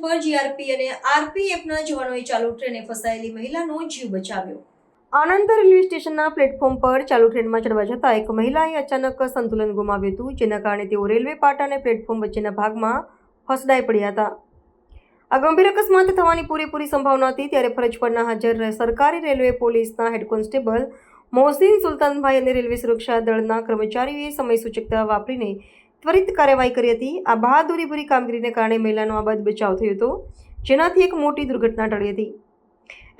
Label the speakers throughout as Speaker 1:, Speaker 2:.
Speaker 1: પર જીઆરપી અને આરપીએફના જવાનોએ ચાલુ ટ્રેને ફસાયેલી મહિલાનો જીવ બચાવ્યો। આણંદ રેલવે સ્ટેશનના પ્લેટફોર્મ પર ચાલુ ટ્રેનમાં ચડવા જતાં એક મહિલાએ અચાનક સંતુલન ગુમાવ્યું હતું, જેના કારણે તેઓ રેલવે પાટા અને પ્લેટફોર્મ વચ્ચેના ભાગમાં ફસડાઈ પડ્યા હતા। આ ગંભીર અકસ્માત થવાની પૂરેપૂરી સંભાવના હતી, ત્યારે ફરજ પરના હાજર સરકારી રેલવે પોલીસના હેડ કોન્સ્ટેબલ મોહસિન સુલતાનભાઈ અને રેલવે સુરક્ષા દળના કર્મચારીઓએ સમય સૂચકતા વાપરીને ત્વરિત કાર્યવાહી કરી હતી। આ બહાદુરીભરી કામગીરીને કારણે મહિલાનો આબાદ બચાવ થયો હતો, જેનાથી એક મોટી દુર્ઘટના ટળી હતી।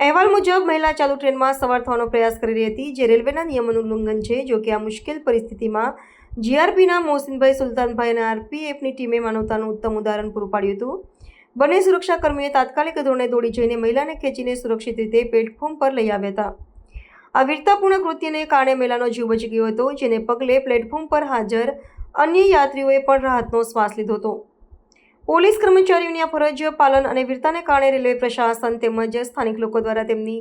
Speaker 1: અહેવાલ મુજબ મહિલા ચાલુ ટ્રેનમાં સવાર થવાનો પ્રયાસ કરી રહી હતી, જે રેલવેના નિયમોનું ઉલ્લંઘન છે। જો કે આ મુશ્કેલ પરિસ્થિતિમાં જીઆરપીના મોહસિનભાઈ સુલતાનભાઈ અને આરપીએફની ટીમે માનવતાનું ઉત્તમ ઉદાહરણ પૂરું પાડ્યું હતું। બંને સુરક્ષાકર્મીઓએ તાત્કાલિક ધોરણે દોડી જઈને મહિલાને ખેંચીને સુરક્ષિત રીતે પ્લેટફોર્મ પર લઈ આવ્યા હતા। આ વીરતાપૂર્ણ કૃત્યને કારણે મહિલાનો જીવ બચી ગયો હતો, જેને પગલે પ્લેટફોર્મ પર હાજર અન્ય યાત્રીઓએ પણ રાહતનો શ્વાસ લીધો હતો। પોલીસ કર્મચારીઓની આ ફરજ પાલન અને વીરતાને કારણે રેલવે પ્રશાસન તેમજ સ્થાનિક લોકો દ્વારા તેમની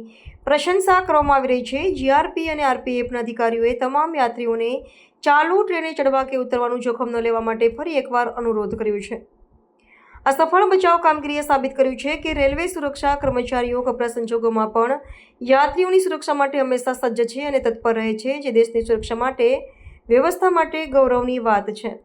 Speaker 1: પ્રશંસા કરવામાં આવી રહી છે। જીઆરપી અને આરપીએફના અધિકારીઓએ તમામ યાત્રીઓને ચાલુ ટ્રેને ચડવા કે ઉતરવાનું જોખમ ન લેવા માટે ફરી એકવાર અનુરોધ કર્યો છે। આ સફળ બચાવ કામગીરીએ સાબિત કર્યું છે કે રેલવે સુરક્ષા કર્મચારીઓ કપરા સંજોગોમાં પણ યાત્રીઓની સુરક્ષા માટે હંમેશા સજ્જ છે અને તત્પર રહે છે, જે દેશની સુરક્ષા માટે વ્યવસ્થા માટે ગૌરવની વાત છે।